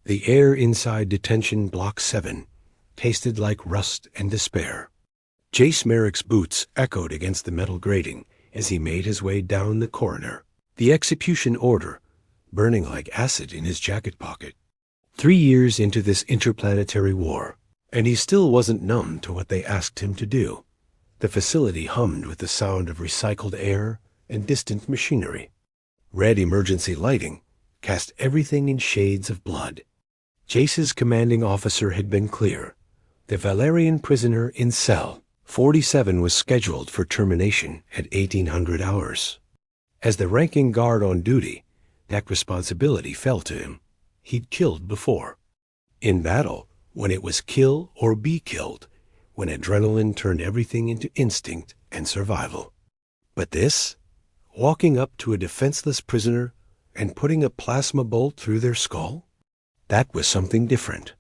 The air inside Detention Block 7 tasted like rust and despair. Jace Merrick's boots echoed against the metal grating as he made his way down the corridor, the execution order burning like acid in his jacket pocket. 3 years into this interplanetary war, and he still wasn't numb to what they asked him to do. The facility hummed with the sound of recycled air and distant machinery. Red emergency lighting cast everything in shades of blood. Jace's commanding officer had been clear. The Valerian prisoner in cell 47 was scheduled for termination at 1800 hours. As the ranking guard on duty, that responsibility fell to him. He'd killed before. In battle, when it was kill or be killed, when adrenaline turned everything into instinct and survival. But this? Walking up to a defenseless prisoner and putting a plasma bolt through their skull? That was something different.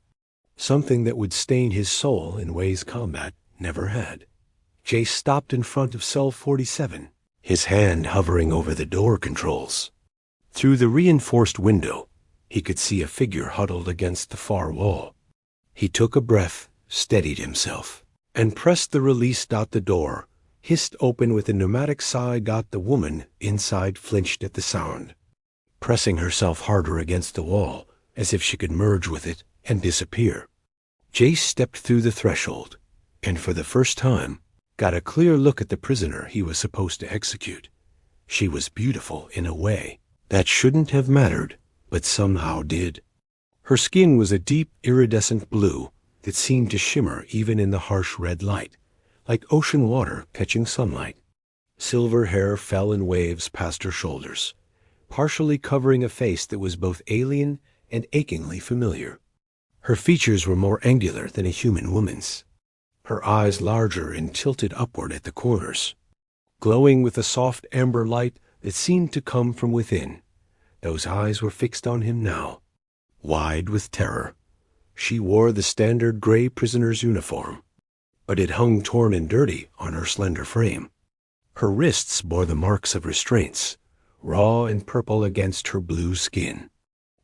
Something that would stain his soul in ways combat never had. Jace stopped in front of cell 47, his hand hovering over the door controls. Through the reinforced window, he could see a figure huddled against the far wall. He took a breath, steadied himself, and pressed the release. The door hissed open with a pneumatic sigh. The woman inside flinched at the sound, pressing herself harder against the wall as if she could merge with it and disappear. Jace stepped through the threshold, and for the first time, got a clear look at the prisoner he was supposed to execute. She was beautiful in a way that shouldn't have mattered, but somehow did. Her skin was a deep, iridescent blue that seemed to shimmer even in the harsh red light, like ocean water catching sunlight. Silver hair fell in waves past her shoulders, partially covering a face that was both alien and achingly familiar. Her features were more angular than a human woman's, her eyes larger and tilted upward at the corners, glowing with a soft amber light that seemed to come from within. Those eyes were fixed on him now, wide with terror. She wore the standard gray prisoner's uniform, but it hung torn and dirty on her slender frame. Her wrists bore the marks of restraints, raw and purple against her blue skin.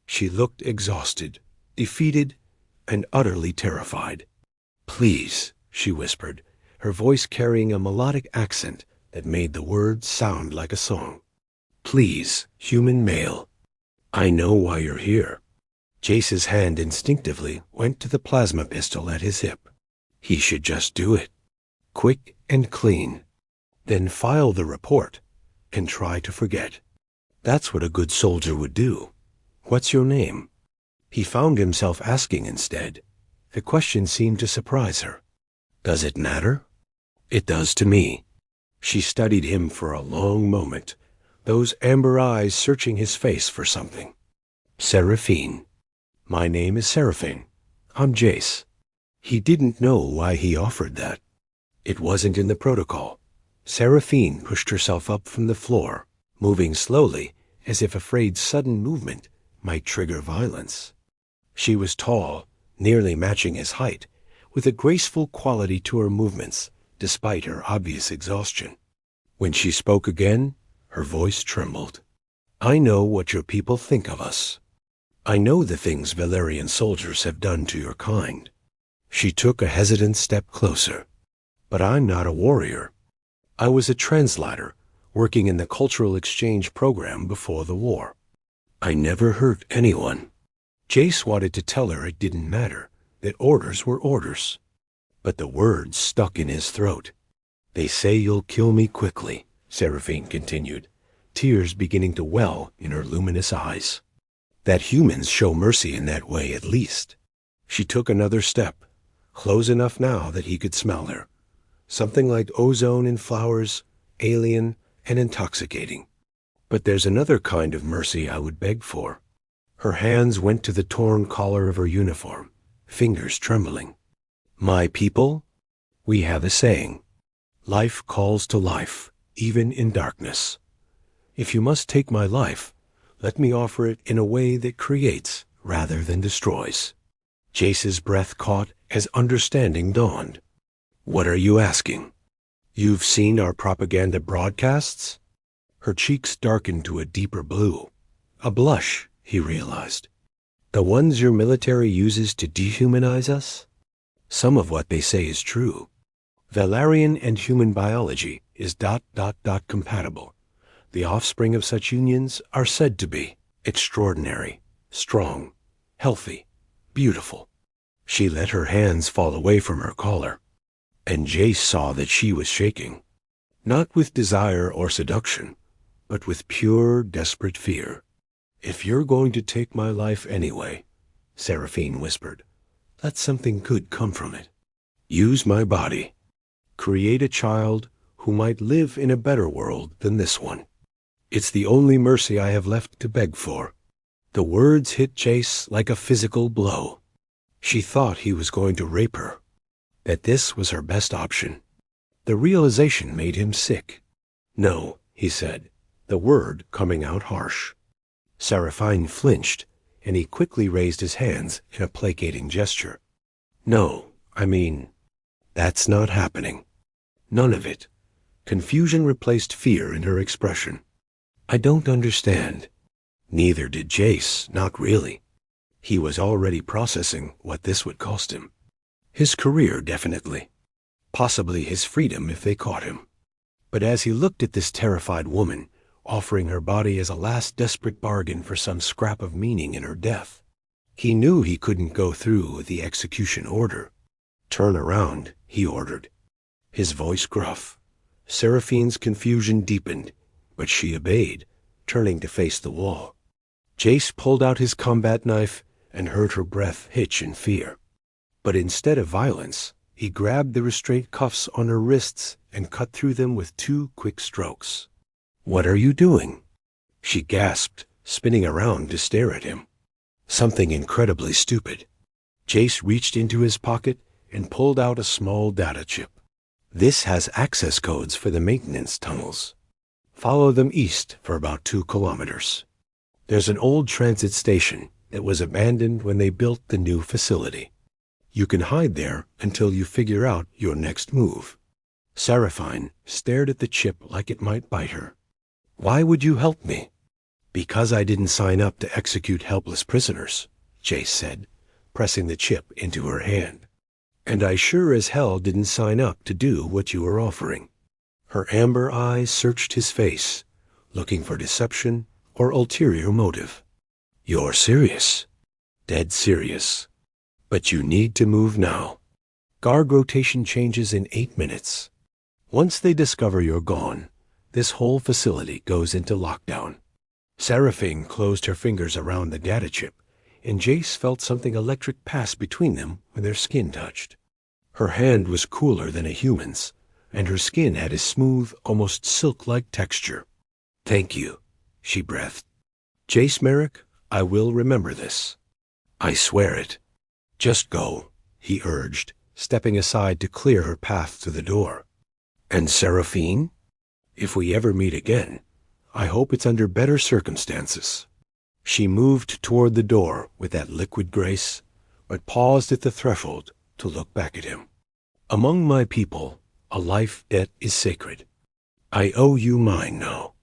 She looked exhausted, defeated, and utterly terrified. "Please," she whispered, her voice carrying a melodic accent that made the words sound like a song. "Please, human male. I know why you're here." Jace's hand instinctively went to the plasma pistol at his hip. He should just do it, quick and clean, then file the report and try to forget. That's what a good soldier would do. "What's your name?" He found himself asking instead. The question seemed to surprise her. "Does it matter?" "It does to me." She studied him for a long moment, those amber eyes searching his face for something. "Seraphine. My name is Seraphine. I'm Jace." He didn't know why he offered that. It wasn't in the protocol. Seraphine pushed herself up from the floor, moving slowly as if afraid sudden movement might trigger violence. She was tall, nearly matching his height, with a graceful quality to her movements, despite her obvious exhaustion. When she spoke again, her voice trembled. "I know what your people think of us. I know the things Valerian soldiers have done to your kind." She took a hesitant step closer. "But I'm not a warrior. I was a translator working in the cultural exchange program before the war. I never hurt anyone." Jace wanted to tell her it didn't matter, that orders were orders. But the words stuck in his throat. "They say you'll kill me quickly," Seraphine continued, tears beginning to well in her luminous eyes. "That humans show mercy in that way, at least." She took another step, close enough now that he could smell her. Something like ozone in flowers, alien and intoxicating. "But there's another kind of mercy I would beg for." Her hands went to the torn collar of her uniform, fingers trembling. "My people, we have a saying. Life calls to life, even in darkness. If you must take my life, let me offer it in a way that creates rather than destroys." Jace's breath caught as understanding dawned. "What are you asking? You've seen our propaganda broadcasts?" Her cheeks darkened to a deeper blue. A blush, he realized. The ones your military uses to dehumanize us? Some of what they say is true. Valerian and human biology is ... compatible. The offspring of such unions are said to be extraordinary, strong, healthy, beautiful. She let her hands fall away from her collar, and Jace saw that she was shaking, not with desire or seduction, but with pure, desperate fear. "If you're going to take my life anyway," Seraphine whispered, "let something good come from it. Use my body. Create a child who might live in a better world than this one. It's the only mercy I have left to beg for." The words hit Jace like a physical blow. She thought he was going to rape her, that this was her best option. The realization made him sick. "No," he said, the word coming out harsh. Seraphine flinched, and he quickly raised his hands in a placating gesture. "No, I mean, that's not happening. None of it." Confusion replaced fear in her expression. "I don't understand." Neither did Jace, not really. He was already processing what this would cost him. His career, definitely. Possibly his freedom if they caught him. But as he looked at this terrified woman, offering her body as a last desperate bargain for some scrap of meaning in her death, he knew he couldn't go through with the execution order. "Turn around," he ordered, his voice gruff. Seraphine's confusion deepened, but she obeyed, turning to face the wall. Jace pulled out his combat knife and heard her breath hitch in fear. But instead of violence, he grabbed the restraint cuffs on her wrists and cut through them with 2 quick strokes. "What are you doing?" she gasped, spinning around to stare at him. "Something incredibly stupid." Jace reached into his pocket and pulled out a small data chip. "This has access codes for the maintenance tunnels. Follow them east for about 2 kilometers. There's an old transit station that was abandoned when they built the new facility. You can hide there until you figure out your next move." Seraphine stared at the chip like it might bite her. "Why would you help me?" "Because I didn't sign up to execute helpless prisoners," Jace said, pressing the chip into her hand. "And I sure as hell didn't sign up to do what you were offering." Her amber eyes searched his face, looking for deception or ulterior motive. "You're serious?" "Dead serious. But you need to move now. Guard rotation changes in 8 minutes. Once they discover you're gone, this whole facility goes into lockdown." Seraphine closed her fingers around the data chip, and Jace felt something electric pass between them when their skin touched. Her hand was cooler than a human's, and her skin had a smooth, almost silk-like texture. "Thank you," she breathed. "Jace Merrick, I will remember this. I swear it." "Just go," he urged, stepping aside to clear her path to the door. "And Seraphine? If we ever meet again, I hope it's under better circumstances." She moved toward the door with that liquid grace, but paused at the threshold to look back at him. "Among my people, a life debt is sacred. I owe you mine now.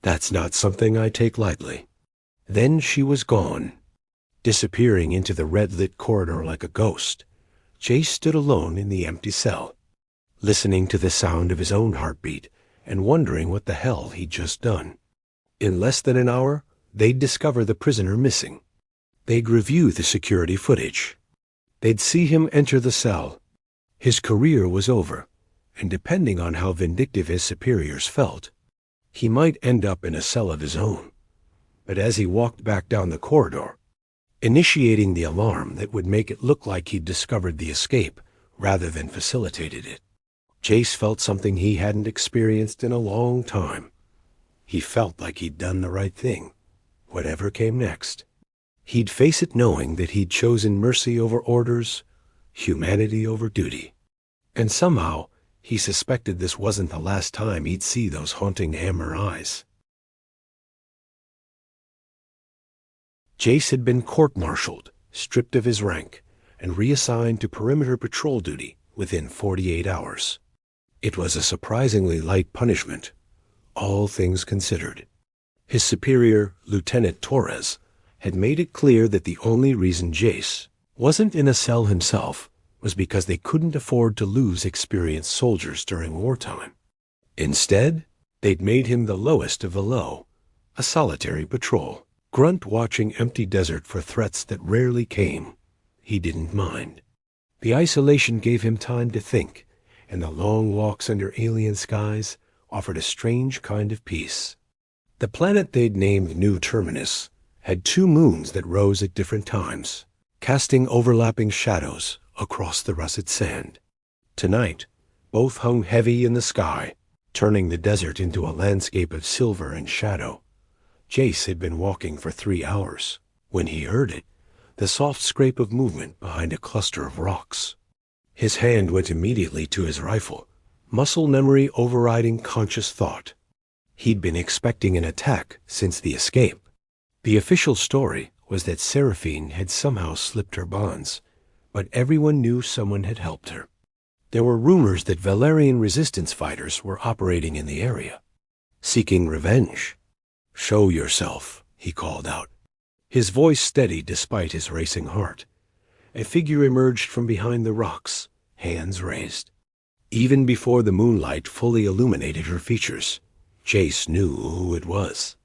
That's not something I take lightly." Then she was gone, disappearing into the red-lit corridor like a ghost. Jace stood alone in the empty cell, listening to the sound of his own heartbeat and wondering what the hell he'd just done. In less than an hour, they'd discover the prisoner missing. They'd review the security footage. They'd see him enter the cell. His career was over, and depending on how vindictive his superiors felt, he might end up in a cell of his own. But as he walked back down the corridor, initiating the alarm that would make it look like he'd discovered the escape rather than facilitated it, Jace felt something he hadn't experienced in a long time. He felt like he'd done the right thing, whatever came next. He'd face it knowing that he'd chosen mercy over orders, humanity over duty. And somehow, he suspected this wasn't the last time he'd see those haunting hammer eyes. Jace had been court-martialed, stripped of his rank, and reassigned to perimeter patrol duty within 48 hours. It was a surprisingly light punishment, all things considered. His superior, Lieutenant Torres, had made it clear that the only reason Jace wasn't in a cell himself was because they couldn't afford to lose experienced soldiers during wartime. Instead, they'd made him the lowest of the low, a solitary patrol, grunt watching empty desert for threats that rarely came. He didn't mind. The isolation gave him time to think, and the long walks under alien skies offered a strange kind of peace. The planet they'd named New Terminus had 2 moons that rose at different times, casting overlapping shadows across the russet sand. Tonight, both hung heavy in the sky, turning the desert into a landscape of silver and shadow. Jace had been walking for 3 hours when he heard it, the soft scrape of movement behind a cluster of rocks. His hand went immediately to his rifle, muscle memory overriding conscious thought. He'd been expecting an attack since the escape. The official story was that Seraphine had somehow slipped her bonds, but everyone knew someone had helped her. There were rumors that Valerian resistance fighters were operating in the area, seeking revenge. "Show yourself," he called out. His voice steady despite his racing heart. A figure emerged from behind the rocks, hands raised. Even before the moonlight fully illuminated her features, Jace knew who it was.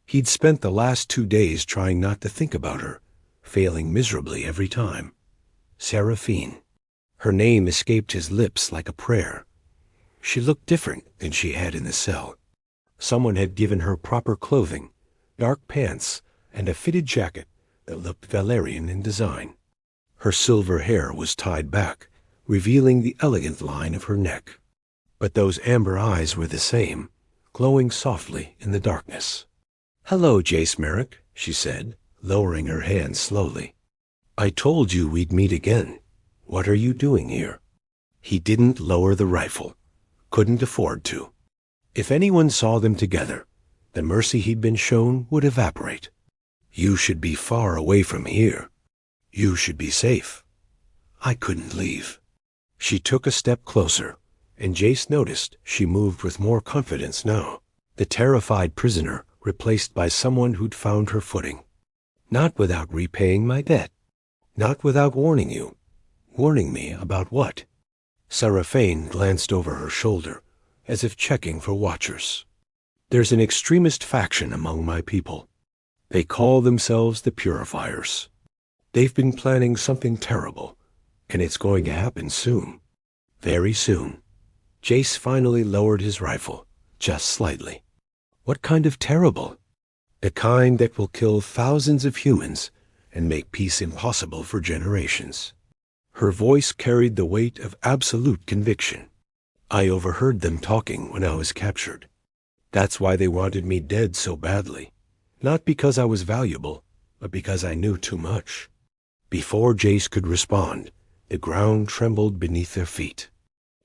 He'd spent the last 2 days trying not to think about her, failing miserably every time. Seraphine. Her name escaped his lips like a prayer. She looked different than she had in the cell. Someone had given her proper clothing, dark pants, and a fitted jacket that looked Valerian in design. Her silver hair was tied back, revealing the elegant line of her neck. But those amber eyes were the same, glowing softly in the darkness. "Hello, Jace Merrick," she said, lowering her hand slowly. "I told you we'd meet again. What are you doing here?" He didn't lower the rifle. Couldn't afford to. If anyone saw them together, the mercy he'd been shown would evaporate. "You should be far away from here. You should be safe." "I couldn't leave." She took a step closer, and Jace noticed she moved with more confidence now. The terrified prisoner replaced by someone who'd found her footing. "Not without repaying my debt. Not without warning you." "Warning me about what?" Seraphine glanced over her shoulder, as if checking for watchers. "There's an extremist faction among my people. They call themselves the Purifiers. They've been planning something terrible, and it's going to happen soon. Very soon." Jace finally lowered his rifle, just slightly. "What kind of terrible?" "The kind that will kill thousands of humans and make peace impossible for generations." Her voice carried the weight of absolute conviction. "I overheard them talking when I was captured. That's why they wanted me dead so badly. Not because I was valuable, but because I knew too much." Before Jace could respond, the ground trembled beneath their feet.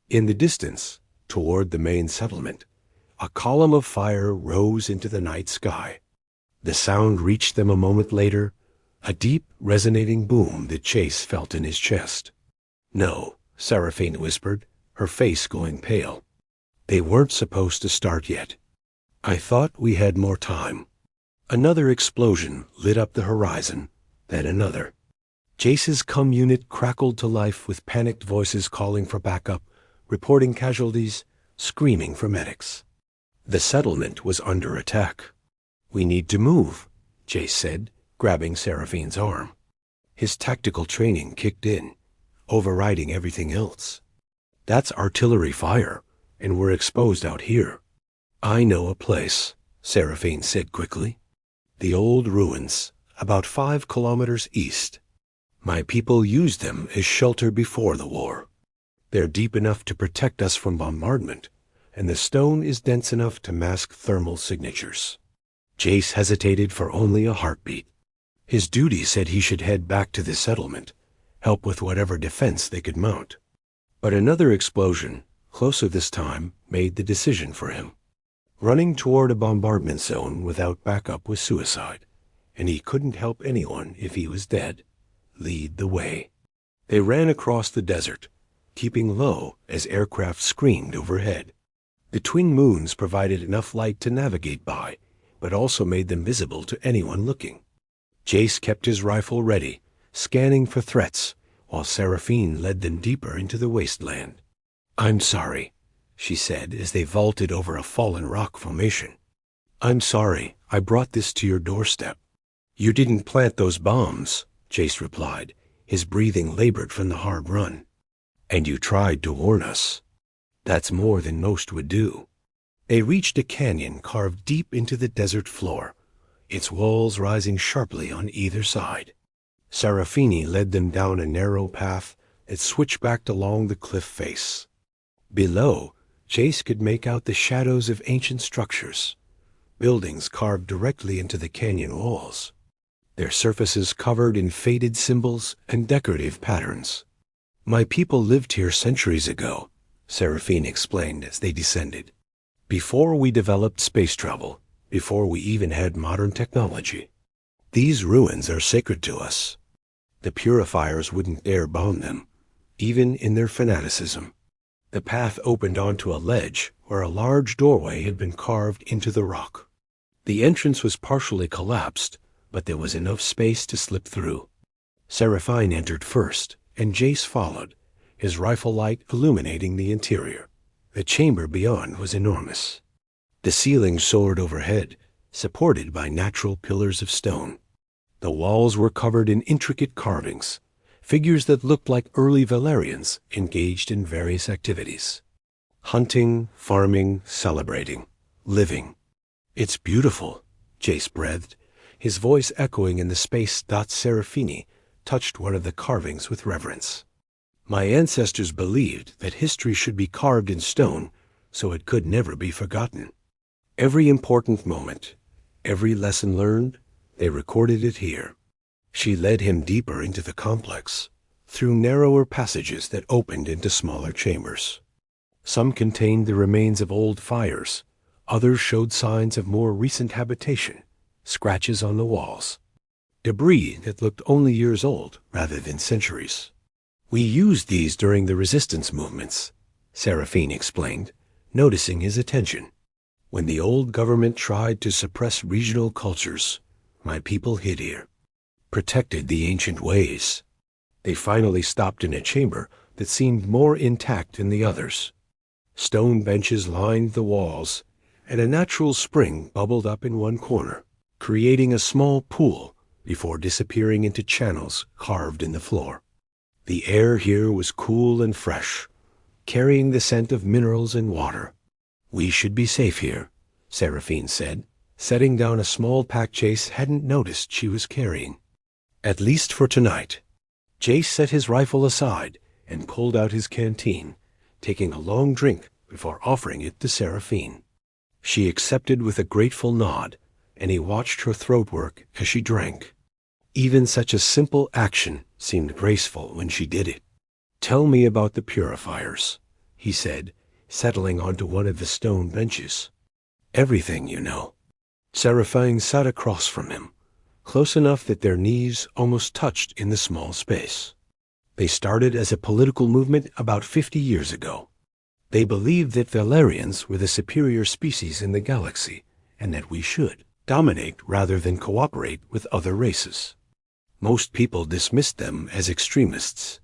In the distance, toward the main settlement, a column of fire rose into the night sky. The sound reached them a moment later, a deep, resonating boom that Jace felt in his chest. "No," Seraphine whispered, her face going pale. "They weren't supposed to start yet. I thought we had more time." Another explosion lit up the horizon, then another. Jace's cum unit crackled to life with panicked voices calling for backup, reporting casualties, screaming for medics. The settlement was under attack. "We need to move," Jace said, grabbing Seraphine's arm. His tactical training kicked in, overriding everything else. "That's artillery fire, and we're exposed out here." "I know a place," Seraphine said quickly. "The old ruins, about 5 kilometers east. My people used them as shelter before the war. They're deep enough to protect us from bombardment, and the stone is dense enough to mask thermal signatures." Jace hesitated for only a heartbeat. His duty said he should head back to the settlement, help with whatever defense they could mount. But another explosion, closer this time, made the decision for him. Running toward a bombardment zone without backup was suicide, and he couldn't help anyone if he was dead. Lead the way. They ran across the desert, keeping low as aircraft screamed overhead. The twin moons provided enough light to navigate by, but also made them visible to anyone looking. Jace kept his rifle ready, scanning for threats, while Seraphine led them deeper into the wasteland. "I'm sorry," she said as they vaulted over a fallen rock formation. "I'm sorry I brought this to your doorstep." "You didn't plant those bombs," Jace replied, his breathing labored from the hard run. "And you tried to warn us." "That's more than most would do." They reached a canyon carved deep into the desert floor, its walls rising sharply on either side. Seraphine led them down a narrow path that switchbacked along the cliff face. Below, Jace could make out the shadows of ancient structures, buildings carved directly into the canyon walls, their surfaces covered in faded symbols and decorative patterns. "My people lived here centuries ago," Seraphine explained as they descended. "Before we developed space travel, before we even had modern technology. These ruins are sacred to us. The purifiers wouldn't dare bomb them, even in their fanaticism." The path opened onto a ledge where a large doorway had been carved into the rock. The entrance was partially collapsed, but there was enough space to slip through. Seraphine entered first, and Jace followed, his rifle light illuminating the interior. The chamber beyond was enormous. The ceiling soared overhead, supported by natural pillars of stone. The walls were covered in intricate carvings, figures that looked like early Valerians engaged in various activities. Hunting, farming, celebrating, living. "It's beautiful," Jace breathed, his voice echoing in the space. Seraphine touched one of the carvings with reverence. "My ancestors believed that history should be carved in stone so it could never be forgotten. Every important moment, every lesson learned, they recorded it here." She led him deeper into the complex, through narrower passages that opened into smaller chambers. Some contained the remains of old fires, others showed signs of more recent habitation, scratches on the walls, debris that looked only years old rather than centuries. "We used these during the resistance movements," Seraphine explained, noticing his attention. "When the old government tried to suppress regional cultures, my people hid here, protected the ancient ways. They finally stopped in a chamber that seemed more intact than the others. Stone benches lined the walls, and a natural spring bubbled up in one corner, creating a small pool before disappearing into channels carved in the floor. The air here was cool and fresh, carrying the scent of minerals and water. "We should be safe here," Seraphine said, setting down a small pack Jace hadn't noticed she was carrying. "At least for tonight." Jace set his rifle aside and pulled out his canteen, taking a long drink before offering it to Seraphine. She accepted with a grateful nod, and he watched her throat work as she drank. Even such a simple action seemed graceful when she did it. "Tell me about the purifiers," he said, settling onto one of the stone benches. "Everything you know." Seraphine sat across from him, close enough that their knees almost touched in the small space. "They started as a political movement about 50 years ago. They believed that Valerians were the superior species in the galaxy, and that we should dominate rather than cooperate with other races. Most people dismissed them as extremists.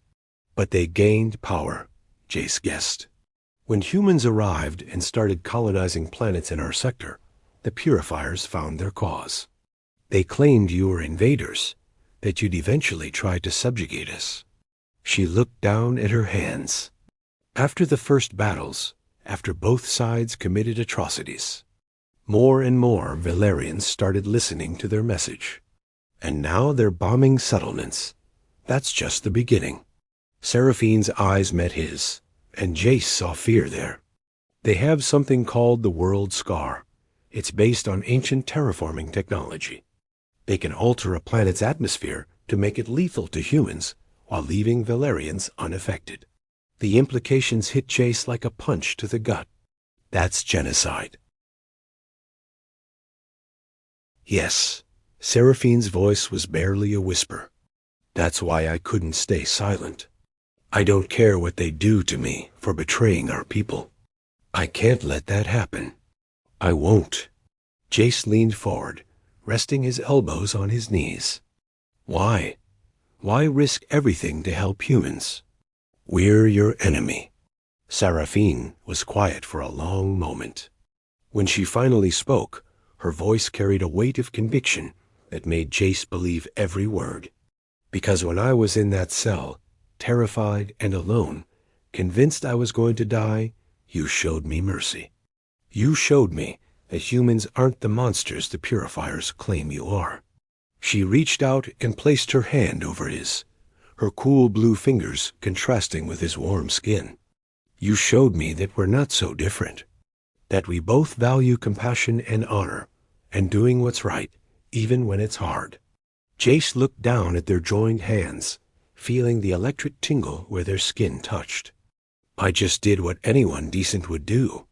But they gained power," Jace guessed. "When humans arrived and started colonizing planets in our sector, the purifiers found their cause. They claimed you were invaders, that you'd eventually try to subjugate us." She looked down at her hands. "After the first battles, after both sides committed atrocities, more and more Valerians started listening to their message. And now they're bombing settlements. That's just the beginning." Seraphine's eyes met his, and Jace saw fear there. "They have something called the World Scar. It's based on ancient terraforming technology. They can alter a planet's atmosphere to make it lethal to humans while leaving Valerians unaffected." The implications hit Jace like a punch to the gut. "That's genocide." "Yes." Seraphine's voice was barely a whisper. "That's why I couldn't stay silent. I don't care what they do to me for betraying our people. I can't let that happen. I won't." Jace leaned forward, resting his elbows on his knees. Why? Why risk everything to help humans? We're your enemy. Seraphine was quiet for a long moment. When she finally spoke, her voice carried a weight of conviction that made Jace believe every word. Because when I was in that cell, terrified and alone, convinced I was going to die, you showed me mercy. You showed me that humans aren't the monsters the purifiers claim you are. She reached out and placed her hand over his, her cool blue fingers contrasting with his warm skin. You showed me that we're not so different, that we both value compassion and honor, and doing what's right, even when it's hard. Jace looked down at their joined hands, feeling the electric tingle where their skin touched. I just did what anyone decent would do.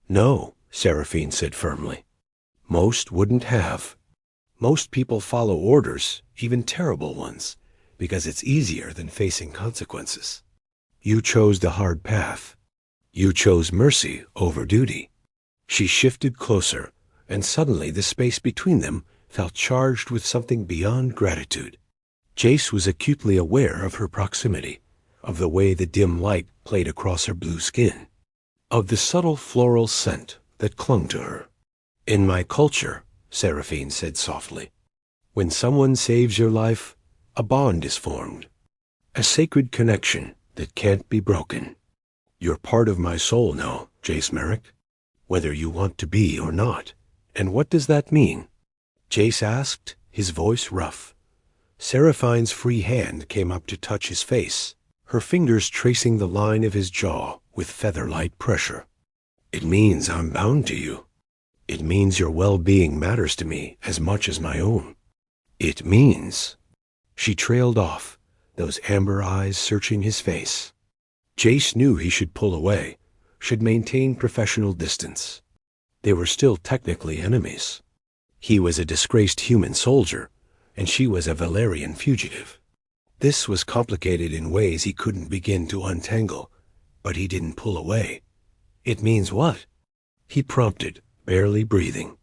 No, Seraphine said firmly. Most wouldn't have. Most people follow orders, even terrible ones, because it's easier than facing consequences. You chose the hard path. You chose mercy over duty. She shifted closer, and suddenly the space between them felt charged with something beyond gratitude. Jace was acutely aware of her proximity, of the way the dim light played across her blue skin, of the subtle floral scent that clung to her. In my culture, Seraphine said softly, when someone saves your life, a bond is formed, a sacred connection that can't be broken. You're part of my soul now, Jace Merrick, whether you want to be or not. And what does that mean? Jace asked, his voice rough. Seraphine's free hand came up to touch his face, her fingers tracing the line of his jaw with feather-light pressure. It means I'm bound to you. It means your well-being matters to me as much as my own. It means... She trailed off, those amber eyes searching his face. Jace knew he should pull away, should maintain professional distance. They were still technically enemies. He was a disgraced human soldier, and she was a Valerian fugitive. This was complicated in ways he couldn't begin to untangle, but he didn't pull away. It means what? He prompted, barely breathing.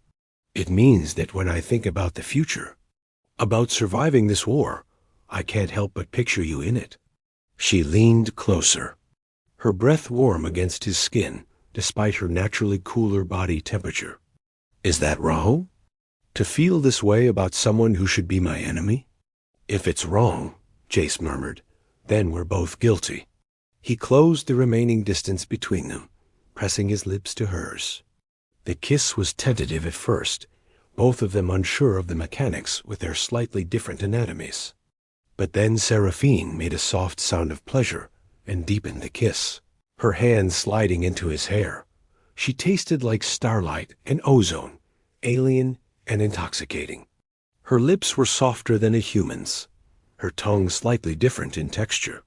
It means that when I think about the future, about surviving this war, I can't help but picture you in it. She leaned closer, her breath warm against his skin, despite her naturally cooler body temperature. Is that wrong? To feel this way about someone who should be my enemy? If it's wrong, Jace murmured, then we're both guilty. He closed the remaining distance between them, pressing his lips to hers. The kiss was tentative at first, both of them unsure of the mechanics with their slightly different anatomies. But then Seraphine made a soft sound of pleasure and deepened the kiss, her hand sliding into his hair. She tasted like starlight and ozone, alien and intoxicating. Her lips were softer than a human's, her tongue slightly different in texture.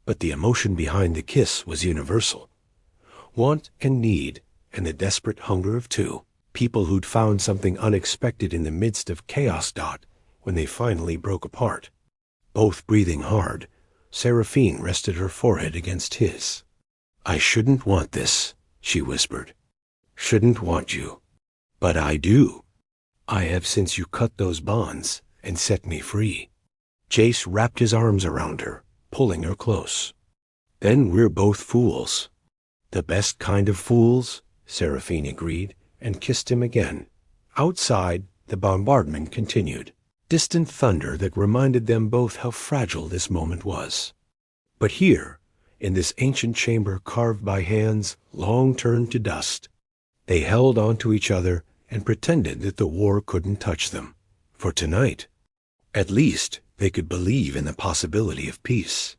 But the emotion behind the kiss was universal. Want and need, and the desperate hunger of two. People who'd found something unexpected in the midst of chaos. When they finally broke apart. Both breathing hard, Seraphine rested her forehead against his. I shouldn't want this, she whispered. Shouldn't want you. But I do. I have since you cut those bonds and set me free. Jace wrapped his arms around her, pulling her close. Then we're both fools. The best kind of fools, Seraphine agreed, and kissed him again. Outside, the bombardment continued, distant thunder that reminded them both how fragile this moment was. But here, in this ancient chamber carved by hands long turned to dust, they held on to each other and pretended that the war couldn't touch them. For tonight, at least, they could believe in the possibility of peace.